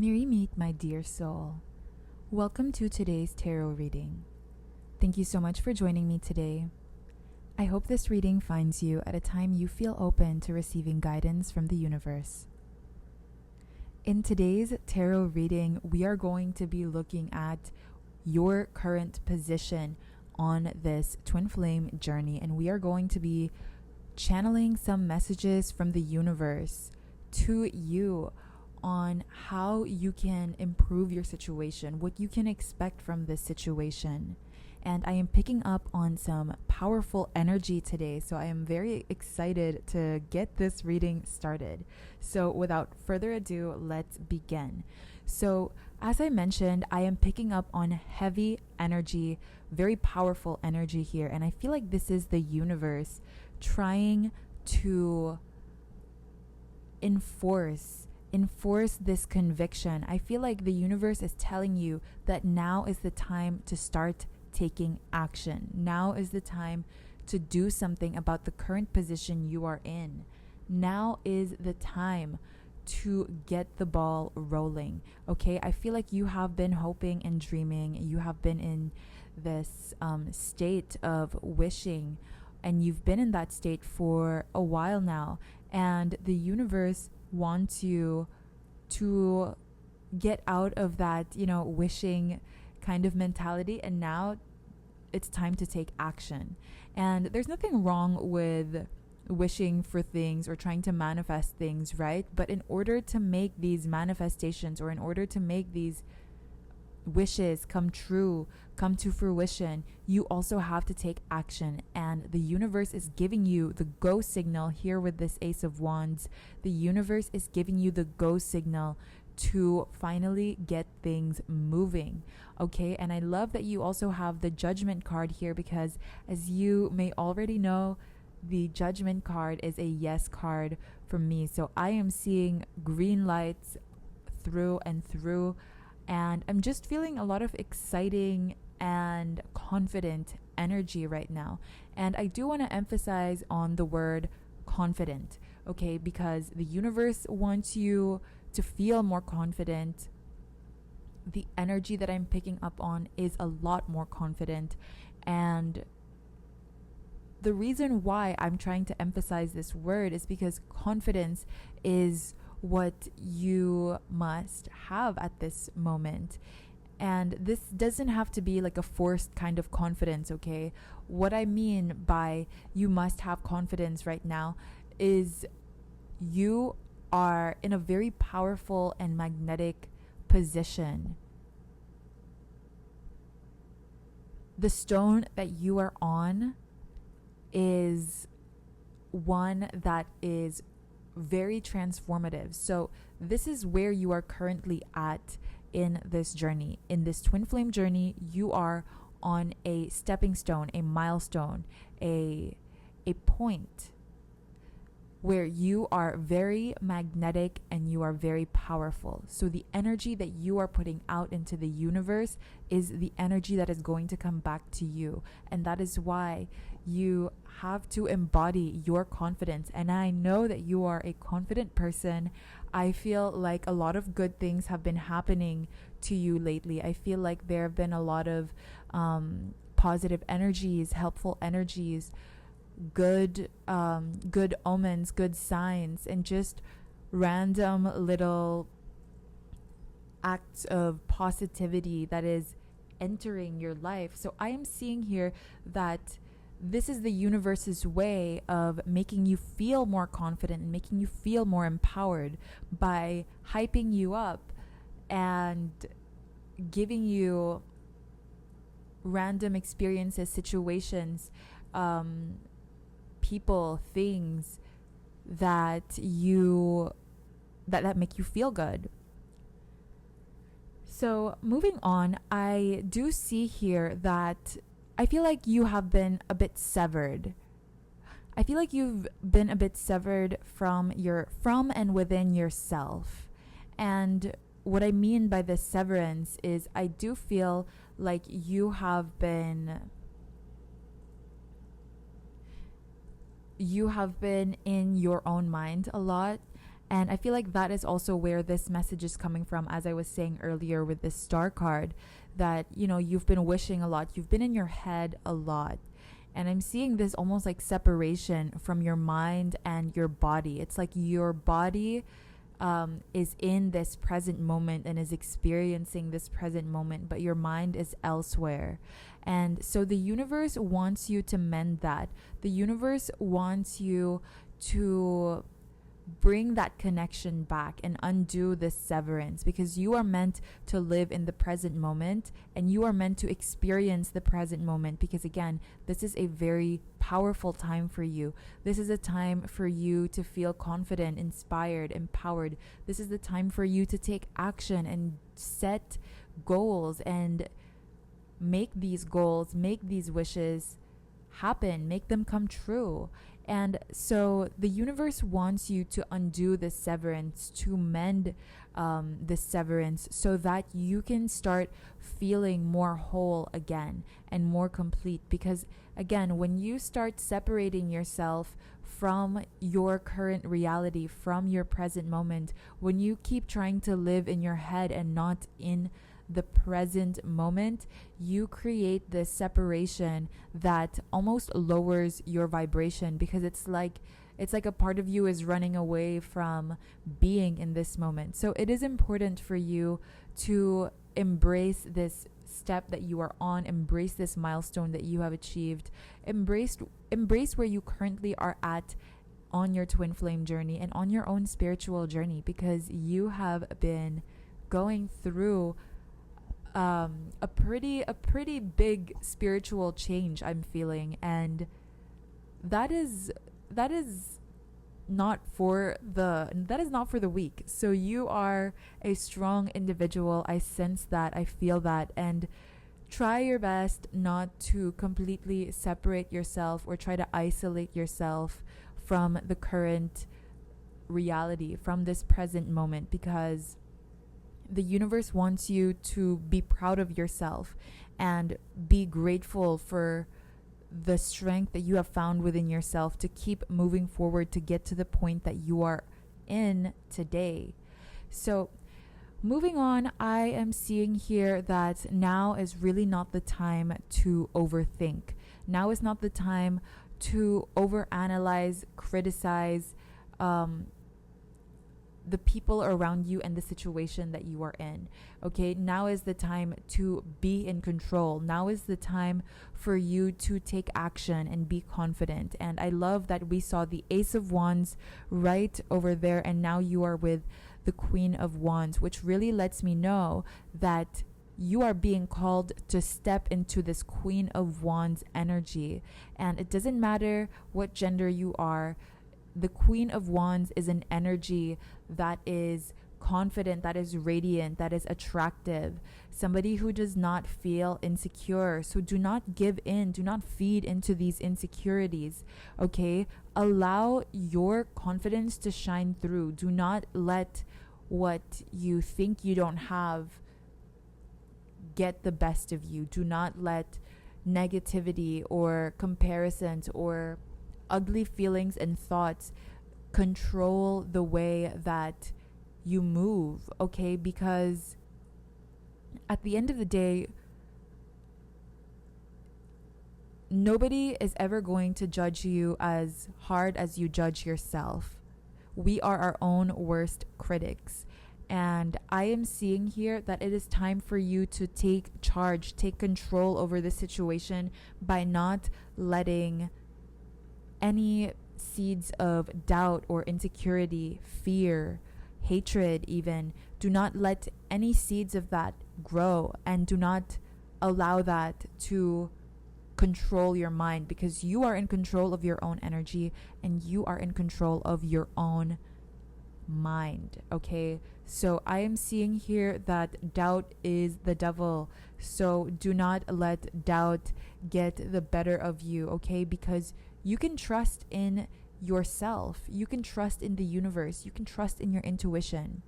Merry meet, my dear soul. Welcome to today's tarot reading. Thank you so much for joining me today. I hope this reading finds you at a time you feel open to receiving guidance from the universe. In today's tarot reading, we are going to be looking at your current position on this twin flame journey, and we are going to be channeling some messages from the universe to you on how you can improve your situation, what you can expect from this situation. And I am picking up on some powerful energy today, so I am very excited to get this reading started. So without further ado, let's begin. So as I mentioned, I am picking up on heavy energy, very powerful energy here, and I feel like this is the universe trying to enforce this conviction. I feel like the universe is telling you that now is the time to start taking action. Now is the time to do something about the current position you are in. Now is the time to get the ball rolling. Okay, I feel like you have been hoping and dreaming. You have been in this state of wishing, and you've been in that state for a while now, and the universe wants you to get out of that, wishing kind of mentality, and now it's time to take action. And there's nothing wrong with wishing for things or trying to manifest things, right? But in order to make these manifestations, or in order to make these wishes come true, come to fruition, you also have to take action. And the universe is giving you the go signal here with this Ace of Wands. The universe is giving you the go signal to finally get things moving. Okay, and I love that you also have the Judgment card here, because as you may already know, the Judgment card is a yes card for me. So I am seeing green lights through and through, and I'm just feeling a lot of exciting and confident energy right now. And I do want to emphasize on the word confident, okay? Because the universe wants you to feel more confident. The energy that I'm picking up on is a lot more confident. And the reason why I'm trying to emphasize this word is because confidence is what you must have at this moment. And this doesn't have to be like a forced kind of confidence, okay? What I mean by you must have confidence right now is you are in a very powerful and magnetic position. The stone that you are on is one that is very transformative. So this is where you are currently at in this journey. In this twin flame journey, you are on a stepping stone, a milestone, a point where you are very magnetic and you are very powerful. So the energy that you are putting out into the universe is the energy that is going to come back to you. And that is why you have to embody your confidence. And I know that you are a confident person. I feel like a lot of good things have been happening to you lately. I feel like there have been a lot of positive energies, helpful energies, good omens, good signs, and just random little acts of positivity that is entering your life. So I am seeing here that this is the universe's way of making you feel more confident and making you feel more empowered by hyping you up and giving you random experiences, situations, people, things that make you feel good. So moving on, I do see here that I feel like you have been a bit severed. I feel like you've been a bit severed from and within yourself. And what I mean by this severance is I do feel like you have been in your own mind a lot, And I feel like that is also where this message is coming from, as I was saying earlier with this star card, that, you know, you've been wishing a lot, you've been in your head a lot. And I'm seeing this almost like separation from your mind and your body. It's like your body is in this present moment and is experiencing this present moment, but your mind is elsewhere. And so the universe wants you to mend that. The universe wants you to bring that connection back and undo this severance, because you are meant to live in the present moment and you are meant to experience the present moment, because again, this is a very powerful time for you. This is a time for you to feel confident, inspired, empowered. This is the time for you to take action and set goals and make these goals, make these wishes happen, make them come true. And so the universe wants you to undo this severance, to mend this severance, so that you can start feeling more whole again and more complete. Because again, when you start separating yourself from your current reality, from your present moment, when you keep trying to live in your head and not in the present moment, you create this separation that almost lowers your vibration, because it's like a part of you is running away from being in this moment. So it is important for you to embrace this step that you are on, embrace this milestone that you have achieved, embrace where you currently are at on your twin flame journey and on your own spiritual journey, because you have been going through a pretty big spiritual change, I'm feeling, and that is not for the weak. So you are a strong individual. I sense that, I feel that, and try your best not to completely separate yourself or try to isolate yourself from the current reality, from this present moment, because the universe wants you to be proud of yourself and be grateful for the strength that you have found within yourself to keep moving forward to get to the point that you are in today. So moving on, I am seeing here that now is really not the time to overthink. Now is not the time to overanalyze, criticize, the people around you and the situation that you are in. Okay, now is the time to be in control. Now is the time for you to take action and be confident. And I love that we saw the Ace of Wands right over there, and now you are with the Queen of Wands, which really lets me know that you are being called to step into this Queen of Wands energy. And it doesn't matter what gender you are. The Queen of Wands is an energy that is confident, that is radiant, that is attractive. Somebody who does not feel insecure. So do not give in, do not feed into these insecurities. Okay? Allow your confidence to shine through. Do not let what you think you don't have get the best of you. Do not let negativity or comparisons or ugly feelings and thoughts control the way that you move, okay? Because at the end of the day, nobody is ever going to judge you as hard as you judge yourself. We are our own worst critics. And I am seeing here that it is time for you to take charge, take control over the situation by not letting any seeds of doubt or insecurity, fear, hatred even, do not let any seeds of that grow, and do not allow that to control your mind, because you are in control of your own energy and you are in control of your own mind. Okay, so I am seeing here that doubt is the devil. So do not let doubt get the better of you, okay? Because you can trust in yourself. You can trust in the universe. You can trust in your intuition.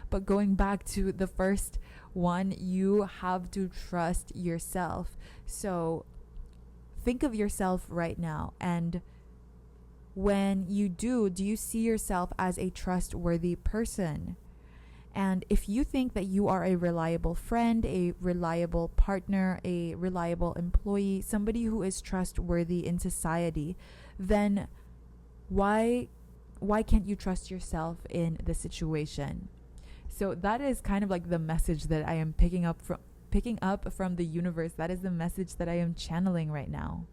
But going back to the first one, you have to trust yourself. So think of yourself right now, and when you do you see yourself as a trustworthy person? And if you think that you are a reliable friend, a reliable partner, a reliable employee, somebody who is trustworthy in society, then why can't you trust yourself in the situation? So that is kind of like the message that I am picking up from the universe. That is the message that I am channeling right now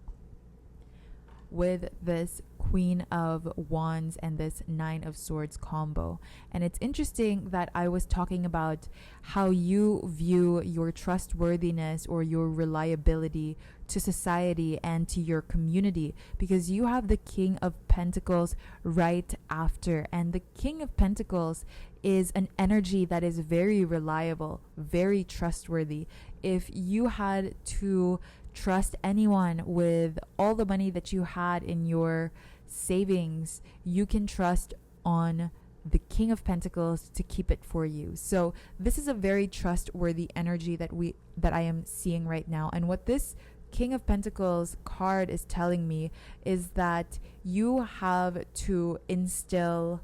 with this Queen of Wands and this Nine of Swords combo. And it's interesting that I was talking about how you view your trustworthiness or your reliability to society and to your community, because you have the King of Pentacles right after. And the King of Pentacles is an energy that is very reliable, very trustworthy. If you had to trust anyone with all the money that you had in your savings, you can trust on the King of Pentacles to keep it for you. So this is a very trustworthy energy that I am seeing right now. And what this King of Pentacles card is telling me is that you have to instill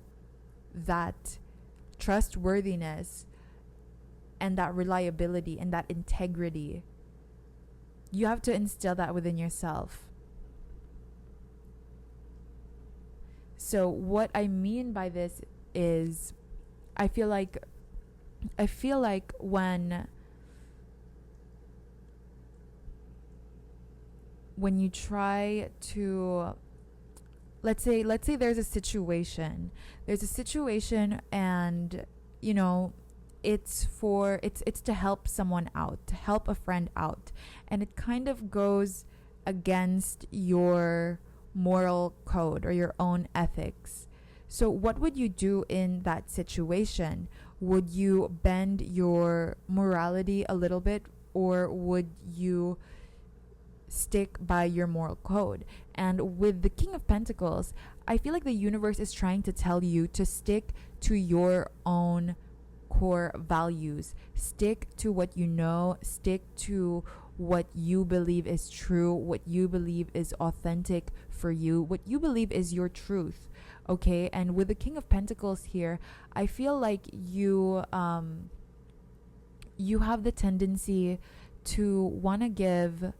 that trustworthiness and that reliability and that integrity. You have to instill that within yourself. So what I mean by this is I feel like when you try to, let's say there's a situation and it's to help someone out, to help a friend out, and it kind of goes against your moral code or your own ethics. So what would you do in that situation? Would you bend your morality a little bit, or would you stick by your moral code? And with the King of Pentacles, I feel like the universe is trying to tell you to stick to your own core values. Stick to what you know, stick to what you believe is true, what you believe is authentic for you, what you believe is your truth. Okay? And with the King of Pentacles here, I feel like you have the tendency to want to give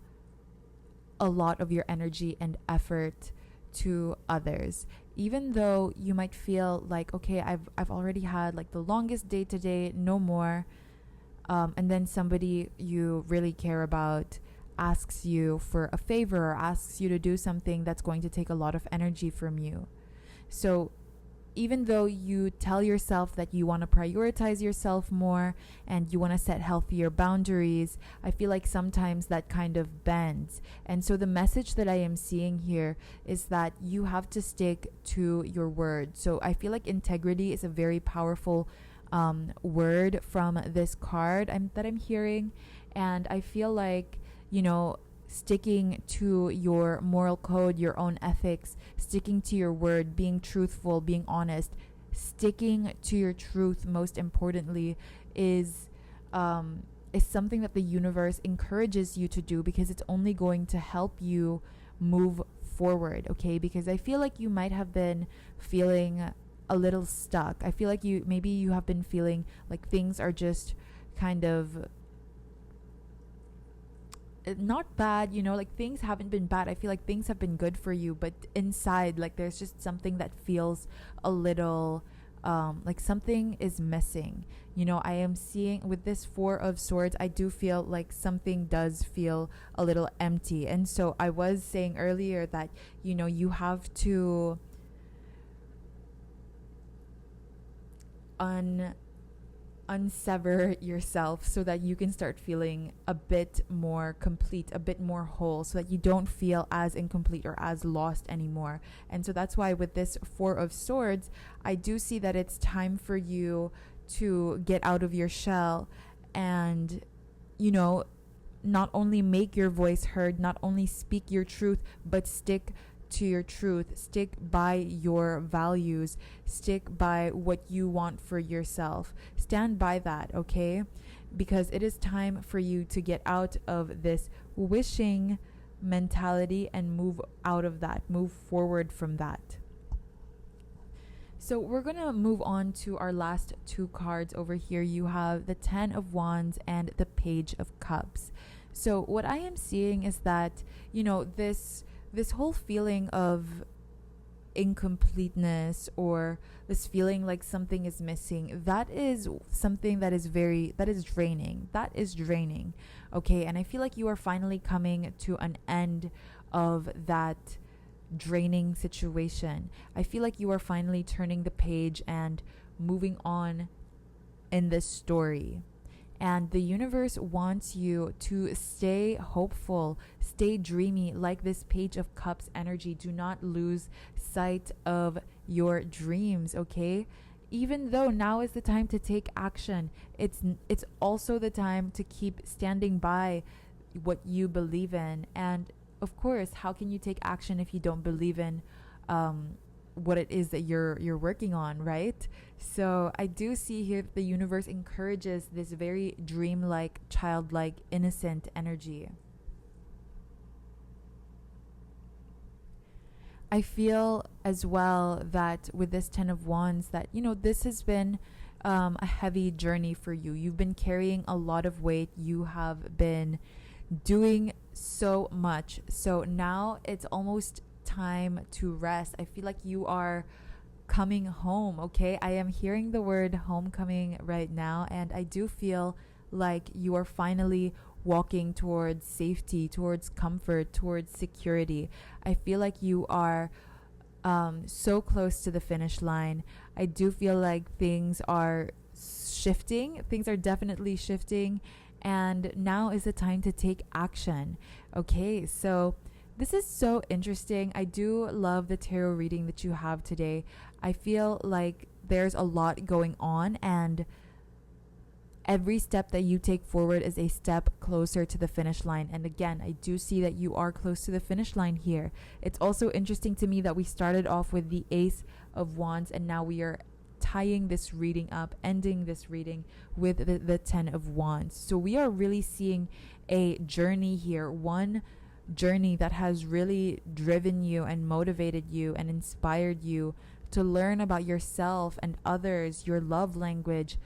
a lot of your energy and effort to others, even though you might feel like, okay, I've already had like the longest day today, no more, and then somebody you really care about asks you for a favor or asks you to do something that's going to take a lot of energy from you. So even though you tell yourself that you want to prioritize yourself more and you want to set healthier boundaries, I feel like sometimes that kind of bends. And so the message that I am seeing here is that you have to stick to your word. So I feel like integrity is a very powerful word from this card that I'm hearing. And I feel like, sticking to your moral code, your own ethics, sticking to your word, being truthful, being honest, sticking to your truth, most importantly, is something that the universe encourages you to do, because it's only going to help you move forward. Okay? Because I feel like you might have been feeling a little stuck. I feel like you have been feeling like things are just kind of not bad, like things haven't been bad. I feel like things have been good for you, but inside, like, there's just something that feels a little like something is missing. I am seeing with this Four of Swords, I do feel like something does feel a little empty. And so I was saying earlier that you have to unsever yourself so that you can start feeling a bit more complete, a bit more whole, so that you don't feel as incomplete or as lost anymore. And so that's why with this Four of Swords, I do see that it's time for you to get out of your shell and, not only make your voice heard, not only speak your truth, but stick to your truth, stick by your values, stick by what you want for yourself. Stand by that, okay? Because it is time for you to get out of this wishing mentality and move out of that, move forward from that. So we're going to move on to our last two cards over here. You have the 10 of Wands and the Page of Cups. So what I am seeing is that, this whole feeling of incompleteness, or this feeling like something is missing, that is something that is draining. Okay, and I feel like you are finally coming to an end of that draining situation. I feel like you are finally turning the page and moving on in this story. And the universe wants you to stay hopeful, stay dreamy, like this Page of Cups energy. Do not lose sight of your dreams, okay? Even though now is the time to take action, it's also the time to keep standing by what you believe in. And of course, how can you take action if you don't believe in what it is that you're working on, right? So I do see here that the universe encourages this very dreamlike, childlike, innocent energy. I feel as well that with this 10 of Wands that, this has been a heavy journey for you. You've been carrying a lot of weight. You have been doing so much. So now it's almost time to rest. I feel like you are coming home, okay? I am hearing the word homecoming right now, and I do feel like you are finally walking towards safety, towards comfort, towards security. I feel like you are so close to the finish line. I do feel like things are shifting. Things are definitely shifting, and now is the time to take action. Okay, so this is so interesting. I do love the tarot reading that you have today. I feel like there's a lot going on, and every step that you take forward is a step closer to the finish line. And again, I do see that you are close to the finish line here. It's also interesting to me that we started off with the Ace of Wands, and now we are tying this reading up, ending this reading with the 10 of Wands. So we are really seeing a journey here, one journey that has really driven you and motivated you and inspired you to learn about yourself and others, your love language,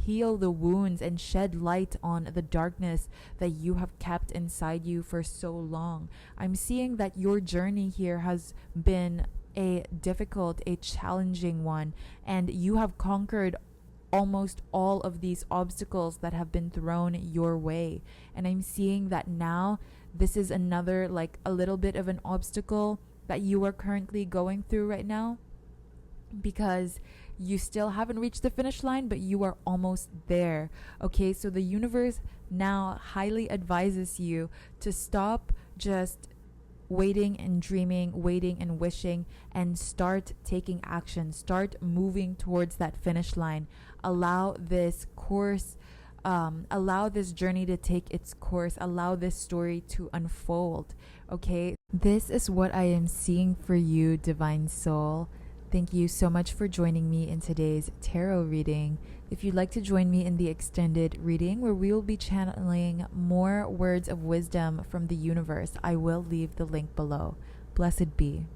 heal the wounds and shed light on the darkness that you have kept inside you for so long. I'm seeing that your journey here has been a difficult, a challenging one, and you have conquered almost all of these obstacles that have been thrown your way. And I'm seeing that now this is another, like, a little bit of an obstacle that you are currently going through right now, because you still haven't reached the finish line, but you are almost there. Okay, so the universe now highly advises you to stop just waiting and dreaming, waiting and wishing, and start taking action. Start moving towards that finish line. Allow this course, allow this journey to take its course. Allow this story to unfold. Okay, this is what I am seeing for you, Divine Soul. Thank you so much for joining me in today's tarot reading. If you'd like to join me in the extended reading, where we will be channeling more words of wisdom from the universe, I will leave the link below. Blessed be.